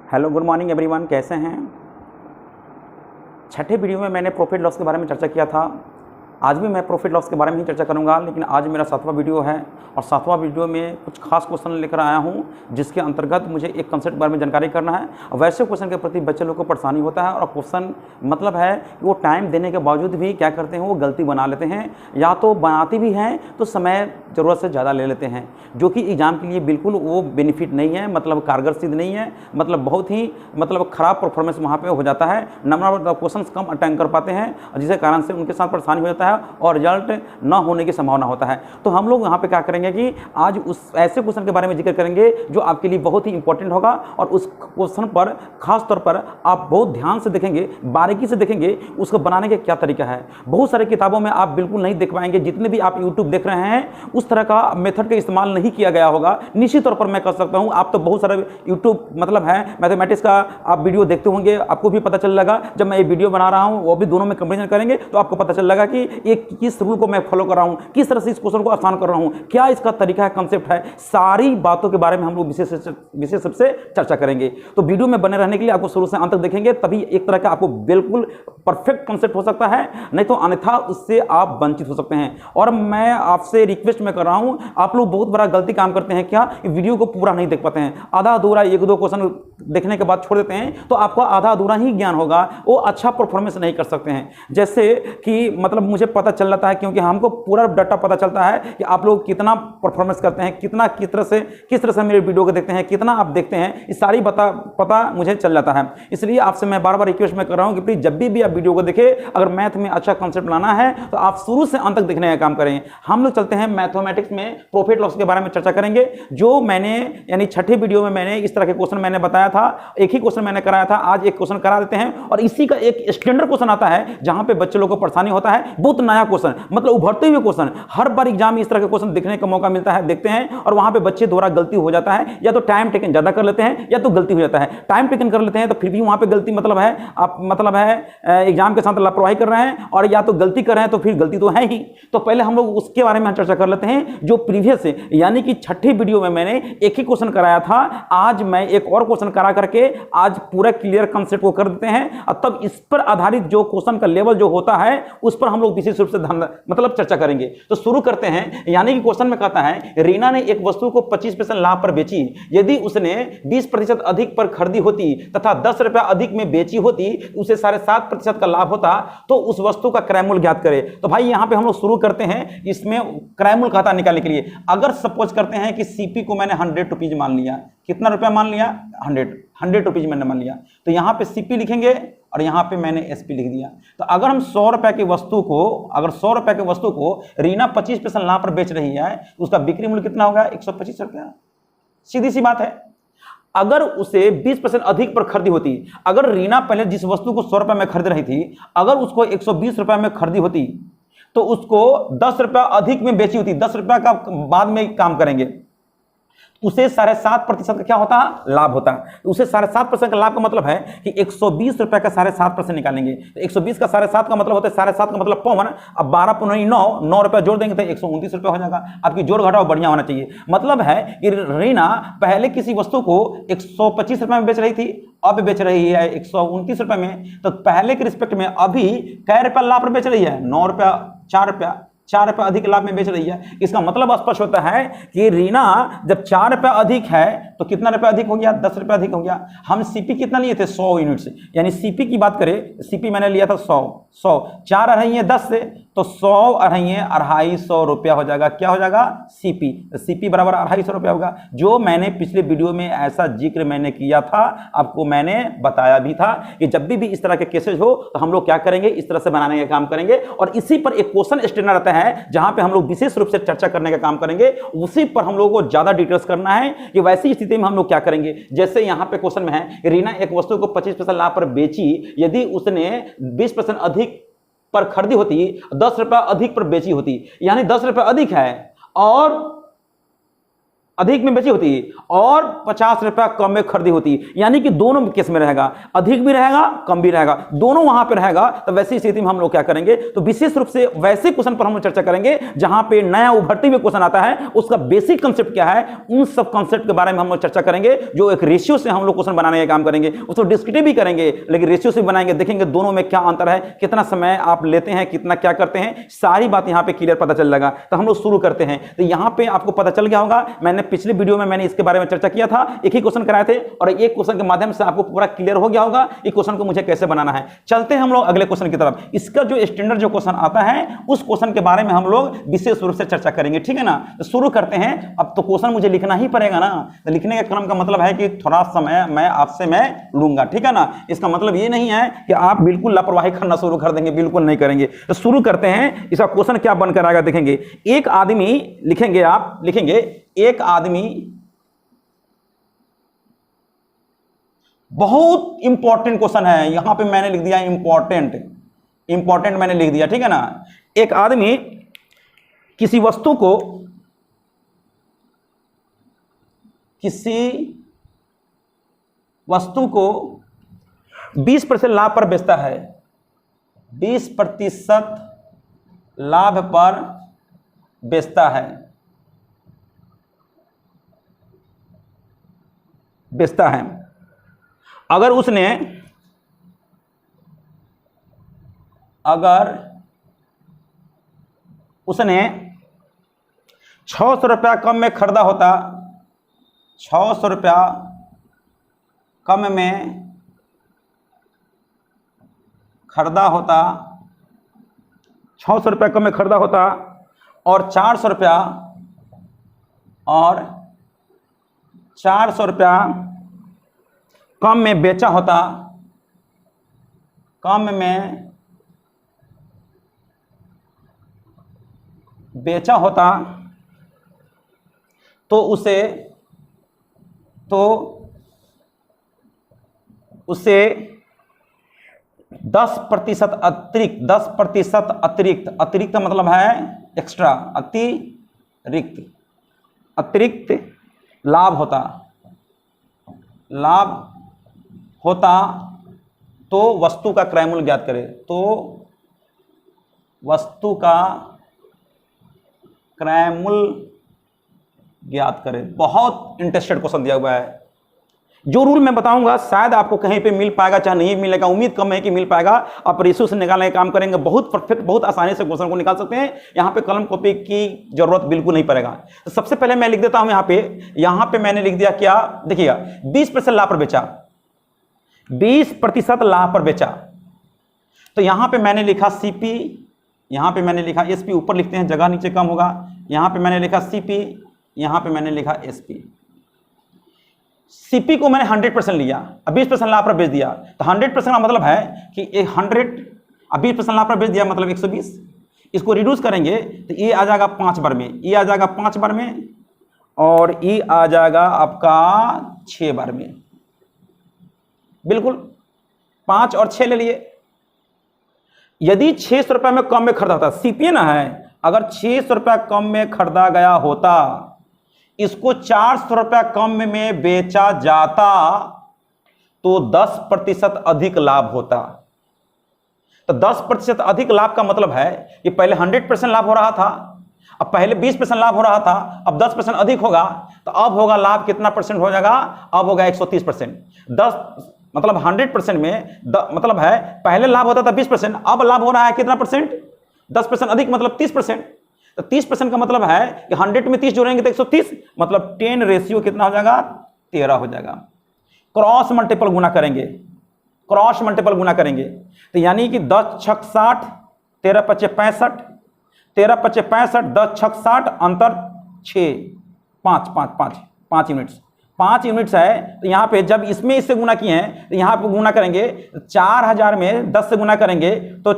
Hello good morning everyone, कैसे हैं। छठे वीडियो में मैंने प्रॉफिट लॉस के बारे में चर्चा किया था। आज भी मैं प्रॉफिट लॉस के बारे में ही चर्चा करूंगा, लेकिन आज मेरा 7वां वीडियो है और 7वां वीडियो में कुछ खास क्वेश्चन लेकर आया हूं, जिसके अंतर्गत मुझे एक कंसेप्ट के बारे में जानकारी करना है। वैसे क्वेश्चन के प्रति बच्चे लोग को परेशानी होता है और क्वेश्चन मतलब है कि वो टाइम देने के बावजूद भी क्या करते हैं, वो गलती बना लेते हैं, या तो बनाते भी हैं तो समय ज़रूरत से ज़्यादा ले लेते हैं, जो कि एग्ज़ाम के लिए बिल्कुल वो बेनिफिट नहीं है, मतलब कारगर सिद्ध नहीं है, मतलब बहुत ही ख़राब परफॉर्मेंस वहाँ पे हो जाता है। Number of question come attend कर पाते हैं, जिसके कारण से उनके साथ परेशानी हो जाता है और रिजल्ट न होने की संभावना होता है। तो हम लोग यहाँ पे क्या करेंगे कि आज उस ऐसे क्वेश्चन के बारे में जिक्र करेंगे जो आपके लिए बहुत ही इंपॉर्टेंट होगा, और उस क्वेश्चन पर खास तौर पर आप बहुत ध्यान से देखेंगे, बारीकी से देखेंगे उसको बनाने के क्या तरीका है। बहुत सारे किताबों में आप बिल्कुल नहीं देख पाएंगे, जितने भी आप यूट्यूब देख रहे हैं उस तरह का मेथड का इस्तेमाल नहीं किया गया होगा। निश्चित तौर पर मैं कर सकता हूँ, आप तो बहुत सारे यूट्यूब है मैथमेटिक्स का आप वीडियो देखते होंगे, आपको भी पता चल लगा। जब मैं ये वीडियो बना रहा हूँ वो भी दोनों में कंपेरिजन करेंगे तो आपको पता चल लगा कि एक किस रूल को मैं फॉलो कर रहा हूं, किस तरह से इस क्वेश्चन को आसान कर रहा हूं, क्या इसका तरीका है, कंसेप्ट है। सारी बातों के बारे में हम लोग विशेष रूप से चर्चा करेंगे। तो वीडियो में बने रहने के लिए आपको शुरू से अंत तक देखेंगे, तभी एक तरह का आपको बिल्कुल परफेक्ट कंसेप्ट हो सकता है, नहीं तो अन्यथा उससे आप वंचित हो सकते हैं। और मैं आपसे रिक्वेस्ट में कर रहा हूं, आप लोग बहुत बड़ा गलती काम करते हैं, क्या वीडियो को पूरा नहीं देख पाते हैं, आधा अधूरा एक दो क्वेश्चन देखने के बाद छोड़ देते हैं, तो आपका आधा अधूरा ही ज्ञान होगा, वो अच्छा परफॉर्मेंस नहीं कर सकते हैं। जैसे कि मुझे पता चल जाता है, क्योंकि हमको पूरा डाटा पता चलता है कि आप लोग कितना परफॉर्मेंस करते हैं, कितना किस तरह से मेरे वीडियो को देखते हैं, कितना आप देखते हैं, ये सारी पता मुझे चल जाता है। इसलिए आपसे मैं बार बार रिक्वेस्ट में कर रहा हूं कि प्लीज जब भी आप वीडियो को देखें, अगर मैथ में अच्छा कॉन्सेप्ट लाना है तो आप शुरू से अंत तक देखने का काम करें। हम लोग चलते हैं मैथमेटिक्स में प्रॉफिट लॉस के बारे में चर्चा करेंगे, जो मैंने यानी छठे वीडियो में मैंने इस तरह के क्वेश्चन मैंने बताया था। एक ही क्वेश्चन मैंने कराया था, आज एक क्वेश्चन करा देते हैं, और इसी का एक स्टैंडर्ड क्वेश्चन आता है जहां पे बच्चे लोगों को परेशानी होता है। बहुत नया क्वेश्चन, मतलब उभरते हुए क्वेश्चन, हर बार एग्जाम में इस तरह के क्वेश्चन देखने का मौका मिलता है, देखते हैं, और वहां पे बच्चे द्वारा गलती हो जाता है, या तो टाइम टेकन ज्यादा कर लेते हैं या तो गलती हो जाता है। टाइम टेकन कर लेते हैं तो फिर भी वहां पे गलती आप एग्जाम के साथ लापरवाही कर रहे हैं, और या तो गलती कर रहे हैं तो फिर गलती तो है ही। तो पहले हम लोग उसके बारे में चर्चा कर लेते हैं, जो प्रीवियस है, यानी कि छठी वीडियो में मैंने एक ही क्वेश्चन कराया था, आज मैं एक और क्वेश्चन करा करके आज पूरा क्लियर कंसेप्ट को कर देते हैं, और तब इस पर आधारित जो क्वेश्चन का लेवल जो होता है उस पर हम लोग विशेष रूप से चर्चा करेंगे। तो शुरू करते हैं। यानी कि क्वेश्चन में कहता है, रीना ने एक वस्तु को 25% लाभ पर बेची, यदि उसने 20% अधिक पर खरीदी होती तथा 10 रुपया अधिक में बेची होती, उसे 7.5% का लाभ होता, तो उस वस्तु का क्रय मूल्य ज्ञात करे। तो भाई यहां पे हम लोग शुरू करते हैं इसमें क्रय मूल्य खाता निकालने के लिए। अगर सपोज करते हैं कि सीपी को मैंने 100 रुपीज मान लिया, कितना रुपया मान लिया, 100 रुपीज मैंने मान लिया, तो यहां पे सीपी लिखेंगे और यहां पे मैंने एसपी लिख दिया। तो अगर हम 100 रुपए की वस्तु को रीना 25% लाभ पर बेच रही है, उसका बिक्री मूल्य कितना होगा, 125 रुपया। सीधी सी बात है। अगर उसे 20% अधिक पर खरीदी होती, अगर रीना पहले जिस वस्तु को 100 रुपए में खरीद रही थी, अगर उसको 120 रुपए में खरीदी होती, तो उसको 10 रुपया अधिक में बेची होती, 10 रुपया का बाद में काम करेंगे, उसे 7.5% का क्या होता है, लाभ होता है। उसे 7.5% का लाभ का मतलब है कि 120 रुपए का 7.5% निकालेंगे, तो 120 का 7.5 का मतलब होता है 7.5 का मतलब 55, अब 12 पंद्रह 9 रुपया जोड़ देंगे तो 129 रुपया हो जाएगा। आपकी जोड़ घटाव बढ़िया होना चाहिए। मतलब है कि रीना पहले किसी वस्तु को 125 रुपए में बेच रही थी, अब बेच रही है 129 रुपए में, तो पहले के रिस्पेक्ट में अभी कै रुपया लाभ पर बेच रही है, 9 रुपया, 4 रुपया अधिक लाभ में बेच रही है। इसका मतलब स्पष्ट होता है कि रीना जब 4 रुपया अधिक है तो कितना रुपया अधिक हो गया, 10 रुपया अधिक हो गया। हम सीपी कितना लिए थे, 100 यूनिट से, यानी सीपी की बात करें, सीपी मैंने लिया था 100, 4 अढ़ाई 10 से, तो 100 अढ़ाई 250 रुपया हो जाएगा। क्या हो जाएगा, सीपी। सीपी बराबर 250 रुपया होगा, जो मैंने पिछले वीडियो में ऐसा जिक्र मैंने किया था, आपको मैंने बताया भी था कि जब भी इस तरह के केसेज हो तो हम लोग क्या करेंगे, इस तरह से बनाने का काम करेंगे, और इसी पर एक क्वेश्चन स्टैंडर्ड रहता है जहां पे हम लोग विशेष रूप से चर्चा करने का काम करेंगे। उसी पर हम लोगों को ज्यादा डिटेल्स करना है कि वैसी स्थिति में हम लोग क्या करेंगे। जैसे यहां पे क्वेश्चन में है, रीना एक वस्तु को 25% लाभ पर बेची, यदि उसने 20% अधिक पर खरीदी होती, 10 रुपया अधिक पर बेची होती, यानी 10 रुपया अधिक है और अधिक में बेची होती और 50 रुपया कम में खरीदी होती, यानी कि दोनों केस में रहेगा, अधिक भी रहेगा कम भी रहेगा, दोनों वहां पर रहेगा। तो वैसी स्थिति में हम लोग क्या करेंगे, तो विशेष रूप से वैसे क्वेश्चन पर हम लोग चर्चा करेंगे जहां पे नया उभरती हुए क्वेश्चन आता है, उसका बेसिक कंसेप्ट क्या है, उन सब कंसेप्ट के बारे में हम लोग चर्चा करेंगे। जो एक रेशियो से हम लोग क्वेश्चन बनाने का काम करेंगे, उसको डिस्क्रिप्टिव भी करेंगे लेकिन रेशियो से बनाएंगे, देखेंगे दोनों में क्या अंतर है, कितना समय आप लेते हैं, कितना क्या करते हैं, सारी बात यहां पे क्लियर पता चल जाएगा। तो हम लोग शुरू करते हैं। तो यहां पे आपको पता चल गया होगा, मैंने पिछले वीडियो में मैंने इसके बारे में चर्चा किया था, एक ही क्वेश्चन कराए थे और एक क्वेश्चन के माध्यम से आपको पूरा क्लियर हो गया होगा इस क्वेश्चन को मुझे कैसे बनाना है। चलते हैं हम लोग अगले क्वेश्चन की तरफ। इसका जो स्टैंडर्ड जो क्वेश्चन आता है उस क्वेश्चन के बारे में हम लोग विशेष रूप से चर्चा करेंगे, ठीक है ना। तो शुरू करते हैं। अब तो क्वेश्चन मुझे लिखना ही पड़ेगा ना, तो लिखने के क्रम का मतलब है कि थोड़ा समय मैं आपसे लूंगा, ठीक है ना। इसका मतलब ये नहीं है कि आप बिल्कुल लापरवाही करना शुरू कर देंगे, बिल्कुल नहीं करेंगे। तो शुरू करते हैं। इसका क्वेश्चन क्या बनकर आएगा देखेंगे। एक आदमी लिखेंगे, आप लिखेंगे एक आदमी, बहुत इंपॉर्टेंट क्वेश्चन है, यहां पे मैंने लिख दिया इंपॉर्टेंट मैंने लिख दिया, ठीक है ना। एक आदमी किसी वस्तु को 20% लाभ पर बेचता है, 20% लाभ पर बेचता है। अगर उसने 600 रुपया कम में खरीदा होता, 600 रुपया कम में खरीदा होता, 600 रुपया कम में खरीदा होता और 400 रुपया कम में बेचा होता, तो उसे 10% अतिरिक्त मतलब है एक्स्ट्रा, अतिरिक्त लाभ होता तो वस्तु का क्रय मूल्य ज्ञात करें। तो वस्तु का क्रय मूल्य ज्ञात करें। बहुत इंटरेस्टेड क्वेश्चन दिया हुआ है। जो रूल मैं बताऊंगा शायद आपको कहीं पे मिल पाएगा, चाहे नहीं मिलेगा, उम्मीद कम है कि मिल पाएगा। आप रेशियो से निकालने का काम करेंगे, बहुत परफेक्ट, बहुत आसानी से क्वेश्चन को निकाल सकते हैं। यहां पे कलम कॉपी की जरूरत बिल्कुल नहीं पड़ेगा। तो सबसे पहले मैं लिख देता हूं यहां पे मैंने लिख दिया क्या, देखिएगा 20% लाभ पर बेचा, 20% लाभ पर बेचा। तो यहां पे मैंने लिखा सीपी, यहां पे मैंने लिखा एसपी, ऊपर लिखते हैं जगह नीचे कम होगा। यहां पे मैंने लिखा सीपी, यहां पे मैंने लिखा एसपी। सीपी को मैंने 100% लिया, अब 20% लाभ पर बेच दिया। तो 100% का मतलब है कि 100, अब 20% लाभ पर बेच दिया मतलब 120। इसको रिड्यूस करेंगे तो ये आ जाएगा 5 बार में, ये आ जाएगा 5 बार में और ये आ जाएगा आपका 6 बार में। बिल्कुल 5 और 6 ले लिए। यदि 600 रुपये में कम में खरीदा होता, सीपी ना है, अगर 600 रुपया कम में खरीदा गया होता, इसको 400 रुपया कम में बेचा जाता तो 10% अधिक लाभ होता। तो 10% अधिक लाभ का मतलब है कि पहले 100% लाभ हो रहा था, अब पहले 20% लाभ हो रहा था, अब 10% अधिक होगा। तो अब होगा लाभ कितना परसेंट हो जाएगा, अब होगा 130%। 10 मतलब 100% में मतलब है पहले लाभ होता था 20%, अब लाभ हो रहा है कितना परसेंट, 10% अधिक मतलब 30%। तो 30% का मतलब है कि 100 में 30 जोड़ेंगे तो 130, मतलब 10 रेशियो कितना हो जाएगा, 13 हो जाएगा। क्रॉस मल्टीपल गुना करेंगे, तो यानी कि 10 छक 60, 13 पचे 65, 13 पचे 65, 10 छक 60, अंतर 6, 5 यूनिट्स, 5 यूनिट्स है। तो यहाँ पे जब इसमें इससे गुना किए हैं तो यहाँ पे गुना करेंगे, 4000 में 10 से गुना करेंगे तो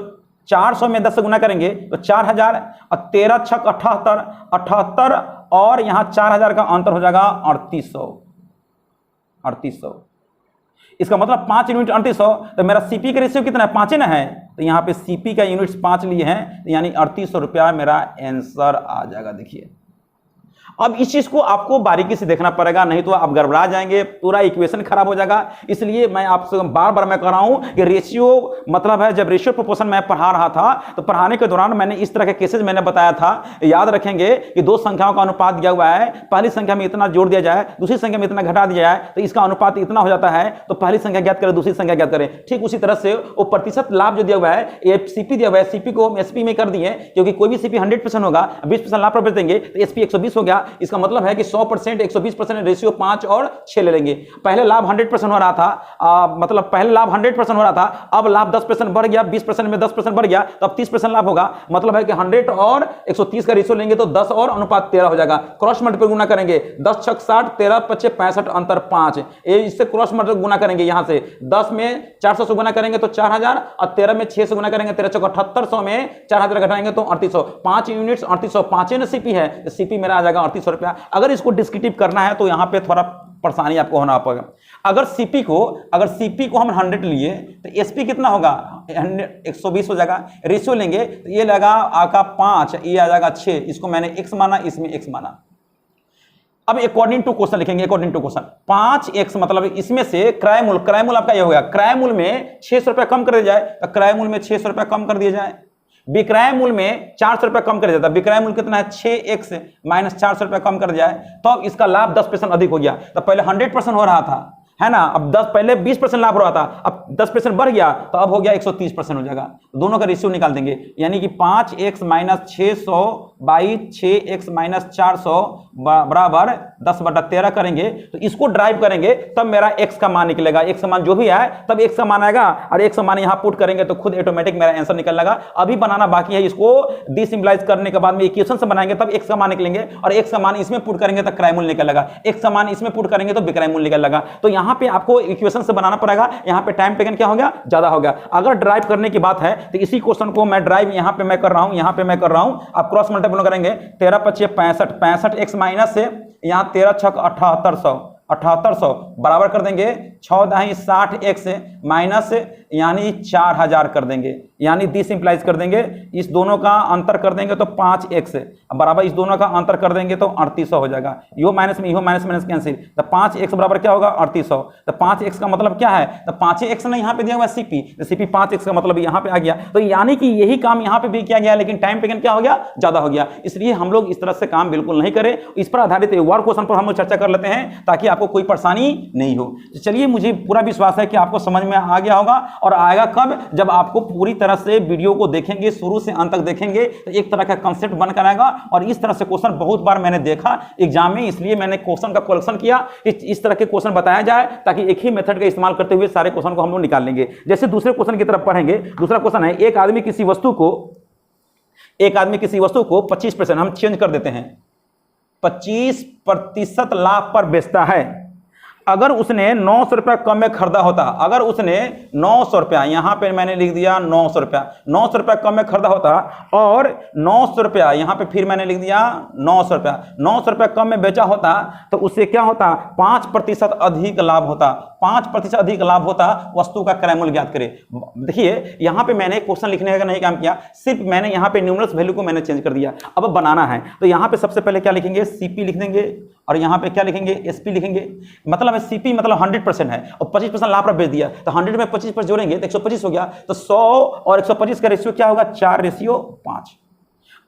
400 में 10 से गुना करेंगे तो 4000 और 13 छक 78 और यहाँ 4000 का अंतर हो जाएगा 3800। इसका मतलब 5 यूनिट 3800। तो मेरा सीपी का रेशियो कितना है, 5 ना है, तो यहाँ पे सीपी का यूनिट्स 5 लिए हैं, तो यानी 3800 रुपया मेरा आंसर आ जाएगा। देखिए अब इस चीज को आपको बारीकी से देखना पड़ेगा, नहीं तो आप गड़बड़ा जाएंगे, पूरा इक्वेशन खराब हो जाएगा। इसलिए मैं आपसे बार बार मैं कह रहा हूं कि रेशियो मतलब है, जब रेशियो प्रोपोर्शन मैं पढ़ा रहा था तो पढ़ाने के दौरान मैंने इस तरह के केसेस मैंने बताया था। याद रखेंगे कि दो संख्याओं का अनुपात दिया हुआ है, पहली संख्या में इतना जोड़ दिया जाए, दूसरी संख्या में इतना घटा दिया जाए तो इसका अनुपात इतना हो जाता है, तो पहली संख्या ज्ञात करें, दूसरी संख्या ज्ञात करें। ठीक उसी तरह से वो प्रतिशत लाभ जो दिया हुआ है, ये सीपी दिया हुआ है, सीपी को हम एसपी में कर दिए, क्योंकि कोई भी सीपी 100% होगा, 20% लाभ पर बेच देंगे तो एसपी 120 हो गया। इसका मतलब है कि 100% 120% रेशियो 5 और 6 ले लेंगे। पहले लाभ 100% हो रहा था, मतलब पहले लाभ 100% हो रहा था, अब लाभ 10% बढ़ गया, 20% में 10% बढ़ गया, तो अब 30% लाभ होगा। मतलब है कि 100 और 130 का रेशियो लेंगे तो 10 और अनुपात 13 हो जाएगा। क्रॉस मल्टीपल गुना करेंगे, 10 छक 60, 13 पच्चे 65, अंतर 5, इससे क्रॉस मल्टीपल गुना करेंगे। यहां से 10 में 400 से गुना करेंगे तो 4000, और 13 में 6 से गुना करेंगे, 13 चौक 7800 में 4000 घटाएंगे तो 3800, 5 यूनिट्स 3800, 5 सीपी है, सीपी मेरा आ जाएगा 3800 रुपया। अगर इसको डिस्क्रिप्टिव करना है तो यहां पे थोड़ा परेशानी आपको होना पड़ेगा। अगर सीपी को हम 100 लिए तो एसपी कितना होगा, 120 हो जाएगा। रेशियो लेंगे तो ये लगा आपका 5, ये आ जाएगा 6, इसको मैंने x माना, इसमें x माना। अब अकॉर्डिंग टू क्वेश्चन लिखेंगे, अकॉर्डिंग टू क्वेश्चन 5x मतलब इसमें से क्रय मूल आपका ये हो गया, क्रय मूल में 600 रुपया कम कर दिया जाए तो क्रय मूल में 600 रुपया कम कर दिया जाए। विक्रय मूल में 400 रुपया कम कर दिया जाता है, विक्रय मूल कितना है 6x माइनस 400 रुपया कम कर दिया है, तो अब इसका लाभ 10% अधिक हो गया। तो पहले 100% हो रहा था, है ना, अब 10 पहले 20% लाभ हो रहा था, अब 10% बढ़ गया तो अब हो गया 130% हो जाएगा। दोनों का रेशियो निकाल देंगे, यानी कि 5x minus 600 by 6x minus 400 बराबर 10/13 करेंगे तो इसको ड्राइव करेंगे तब मेरा x का मान निकलेगा। x का मान जो भी आए तब x का मान आएगा, और x का मान यहां पुट करेंगे तो खुद ऑटोमेटिक मेरा आंसर निकल लगा। अभी बनाना बाकी है, इसको डिसिंपलाइज करने के बाद में इक्वेशन से बनाएंगे तब x का मान निकलेंगे, और x का मान इसमें पुट करेंगे तो क्रय मूल निकल लगा, x का मान इसमें पुट करेंगे तो विक्रय मूल निकल लगा। तो यहां पे आपको इक्वेशन से बनाना पड़ेगा, यहां पे टाइम टेकन क्या हो गया, ज्यादा हो गया। अगर ड्राइव करने की बात है तो इसी क्वेश्चन को मैं ड्राइव यहां पे मैं कर रहा हूं, यहां पे मैं कर रहा हूं। आप क्रॉस मल्टीपल करेंगे, 13 पच्चे 65, 65x माइनस से यहां 13 छक 7800 बराबर कर देंगे 6 दाही 60x माइनस यानी 4000 कर देंगे, यानी डिसिंप्लाइज कर देंगे, इस दोनों का अंतर कर देंगे तो 5x बराबर इस दोनों का अंतर कर देंगे तो 3800 हो जाएगा। यो माइनस में यो माइनस माइनस कैंसिल, तो 5x बराबर क्या होगा 3800। तो 5x का मतलब क्या है, तो 5x ने यहाँ पे दिया हुआ सीपी, तो सीपी 5x का मतलब यहाँ पे आ गया। तो यानी कि यही काम यहाँ पे भी किया गया, लेकिन टाइम टेकन क्या हो गया, ज्यादा हो गया। इसलिए हम लोग इस तरह से काम बिल्कुल नहीं करें। इस पर आधारित एक और क्वेश्चन पर हम लोग चर्चा कर लेते हैं ताकि आपको कोई परेशानी नहीं हो। तो चलिए, मुझे पूरा विश्वास है कि आपको समझ में आ गया होगा, और आएगा कब, जब आपको पूरी तरह से वीडियो को देखेंगे, शुरू से अंत तक देखेंगे तो एक तरह का कंसेप्ट बनकर आएगा। और इस तरह से क्वेश्चन बहुत बार मैंने देखा एग्जाम में, इसलिए मैंने क्वेश्चन का कलेक्शन किया कि इस तरह के क्वेश्चन बताया जाए ताकि एक ही मेथड का इस्तेमाल करते हुए सारे क्वेश्चन को हम लोग निकाल लेंगे। जैसे दूसरे क्वेश्चन की तरफ पढ़ेंगे। दूसरा क्वेश्चन है, एक आदमी किसी वस्तु को 25%, हम चेंज कर देते हैं, 25% लाभ पर बेचता है। अगर उसने 900 रुपया कम में खरीदा होता, अगर उसने 900 रुपया, यहां पे मैंने लिख दिया 900 रुपया, 900 रुपया कम में खरीदा होता, और 900 रुपया यहां पे फिर मैंने लिख दिया 900 रुपया, 900 रुपया कम में बेचा होता तो उससे क्या होता, 5% अधिक लाभ होता, 5% अधिक लाभ होता। वस्तु का क्रय मूल्य ज्ञात करें। देखिए, यहां पे मैंने क्वेश्चन लिखने का नहीं काम किया, सिर्फ मैंने यहां पे न्यूमरल्स वैल्यू को मैंने चेंज कर दिया। अब बनाना है तो यहां पे सबसे पहले क्या लिखेंगे, सीपी लिख देंगे, और यहां पे क्या लिखेंगे, एसपी लिखेंगे। मतलब सीपी मतलब 100% है और 25% लाभ पर बेच दिया, तो 100 में 25% जोड़ेंगे तो 125 हो गया। तो 100 और 125 का रेशियो क्या होगा, 4:5।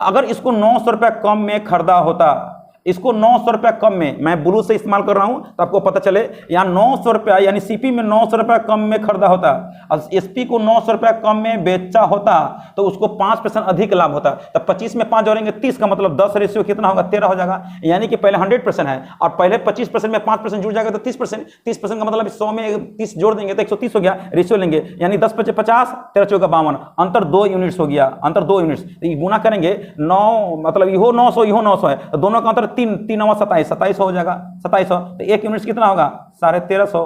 अगर इसको 900 रुपया कम में खरीदा होता, इसको 900 रुपया कम में, मैं ब्लू से इस्तेमाल कर रहा हूं तो आपको पता चले, यहां 900 रुपया यानी सीपी में 900 रुपया कम में खरीदा होता और एसपी को 900 रुपया कम में बेचा होता तो उसको 5% अधिक लाभ होता। तो 25 में 5 जोड़ेंगे 30 का मतलब 10 रेशियो कितना होगा, 13 हो जाएगा। यानी कि पहले 100% है और पहले 25% में 5% जुड़ जाएगा तो 30%, 30% का मतलब 100 में 30 जोड़ देंगे तो 130 हो गया। रेशियो लेंगे यानी 10 × 50, 13 × 52, अंतर 2 यूनिट्स हो गया, अंतर 2 यूनिट्स। गुना करेंगे 9 मतलब इहो 900 इहो 900 है, तो दोनों का अंतर 3 × 9 = 27 हो जाएगा, 2700। तो 1 यूनिट कितना होगा, 1350,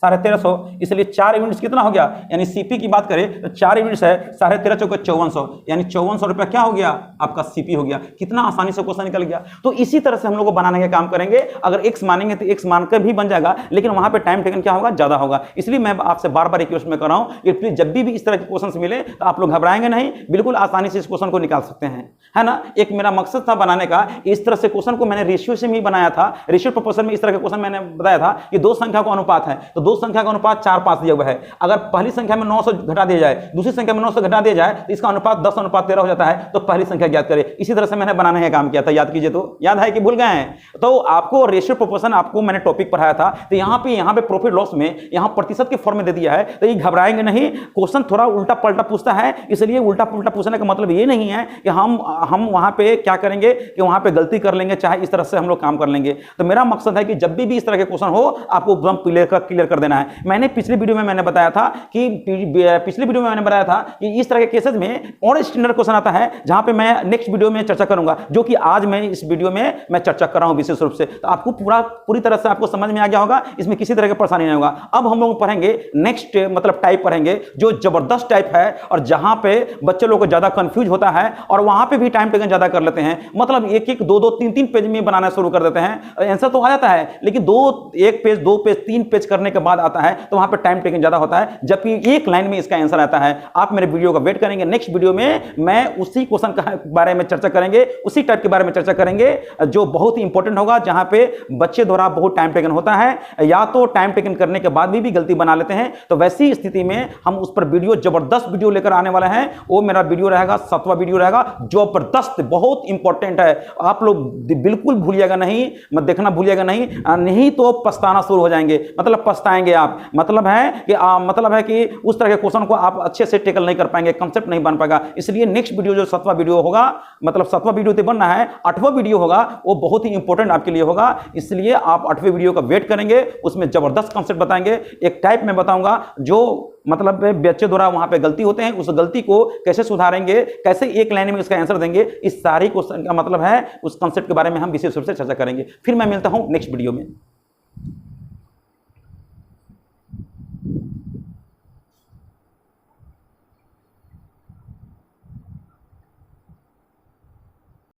1350, इसलिए 4 यूनिट्स कितना हो गया, यानी सीपी की बात करें तो 4 यूनिट्स है 13.5 चौके 5400, यानी 5400 रुपया क्या हो गया आपका सीपी हो गया। कितना आसानी से क्वेश्चन निकल गया। तो इसी तरह से हम लोग को बनाने का काम करेंगे। अगर एक्स मानेंगे तो एक्स मानकर भी बन जाएगा, लेकिन वहां पे टाइम टेकन क्या होगा, ज्यादा होगा। इसलिए मैं आपसे बार बार रिक्वेस्ट में कर रहा हूं कि प्लीज जब भी इस तरह के क्वेश्चन मिले तो आप लोग घबराएंगे नहीं, बिल्कुल आसानी से इस क्वेश्चन को निकाल सकते हैं, है ना। एक मेरा मकसद था बनाने का, इस तरह से क्वेश्चन को मैंने रेशियो से भी बनाया था। रेशियो प्रोपोर्शन में इस तरह के क्वेश्चन मैंने बताया था कि दो संख्या का अनुपात है, तो दो संख्या का अनुपात 4:5 दिया हुआ है। अगर पहली संख्या में 900 घटा दिया जाए, दूसरी संख्या में 900 घटा दिया जाए तो इसका अनुपात 10:13 हो जाता है। तो पहली संख्या ज्ञात करें। इसी तरह से मैंने बनाने का काम किया था, याद कीजिए। तो याद है कि भूल गए हैं? तो आपको रेशियो प्रोपोर्शन आपको मैंने टॉपिक पढ़ाया था। तो यहाँ पे प्रॉफिट लॉस में यहाँ प्रतिशत के फॉर्म में दे दिया है। तो ये घबराएंगे नहीं, क्वेश्चन थोड़ा उल्टा पलटा पूछता है, इसलिए उल्टा पुल्टा पूछने का मतलब ये नहीं है कि हम वहां पे क्या करेंगे कि वहां पे गलती कर लेंगे, चाहे इस तरह से हम लोग काम कर लेंगे। तो मेरा मकसद है कि जब भी इस तरह के क्वेश्चन हो आपको एकदम क्लियर कर देना है। मैंने पिछली वीडियो में मैंने बताया था कि इस तरह के केसेस में और स्टैंडर्ड क्वेश्चन आता है, जहां पे मैं नेक्स्ट वीडियो में चर्चा करूंगा, जो कि आज मैं इस वीडियो में मैं चर्चा कर रहा हूं विशेष रूप से। तो आपको पूरी तरह से आपको समझ में आ गया होगा, इसमें किसी तरह की परेशानी नहीं होगा। अब हम लोग पढ़ेंगे नेक्स्ट मतलब टाइप पढ़ेंगे, जो जबरदस्त टाइप है और जहां पे बच्चे लोग को ज्यादा कंफ्यूज होता है और वहां पे भी टाइम टेकन ज्यादा कर लेते हैं। मतलब एक दो तीन पेज में बनाना शुरू कर देते हैं। आंसर तो आ जाता है, लेकिन एक पेज, 2 पेज, 3 पेज करने के बाद आता है, तो वहां पे टाइम टेकन ज्यादा होता है, जबकि एक लाइन में इसका आंसर आता है। आप मेरे वीडियो का वेट करेंगे, नेक्स्ट वीडियो में मैं उसी क्वेश्चन के बारे में चर्चा करेंगे, उसी टाइप के बारे में चर्चा करेंगे, जो बहुत ही इंपॉर्टेंट होगा, जहां पे बच्चे द्वारा बहुत टाइम टेकन होता है, या तो टाइम टेकन करने के बाद भी गलती बना लेते हैं। तो वैसी स्थिति में हम उस पर जबरदस्त वीडियो लेकर आने वाले हैं। वो मेरा वीडियो रहेगा, 7वां वीडियो रहेगा, जबरदस्त, बहुत इंपॉर्टेंट है। आप लोग बिल्कुल भूलिएगा नहीं, मत देखना भूलिएगा नहीं तो पछताना शुरू हो जाएंगे, मतलब पछताएंगे आप। मतलब है कि उस तरह के क्वेश्चन को आप अच्छे से टेकल नहीं कर पाएंगे, कंसेप्ट नहीं बन पाएगा। इसलिए नेक्स्ट वीडियो जो 7वां वीडियो होगा, मतलब 7वां वीडियो तो बनना है, 8वां वीडियो होगा, वो बहुत ही इंपॉर्टेंट आपके लिए होगा। इसलिए आप 8वें वीडियो का वेट करेंगे, उसमें जबरदस्त कंसेप्ट बताएंगे। एक टाइप में बताऊंगा जो मतलब बच्चे द्वारा वहां पे गलती होते हैं, उस गलती को कैसे सुधारेंगे, कैसे एक लाइन में इसका आंसर देंगे, इस सारी क्वेश्चन का मतलब है उस कंसेप्ट के बारे में हम विशेष रूप से चर्चा करेंगे। फिर मैं मिलता हूं नेक्स्ट वीडियो में।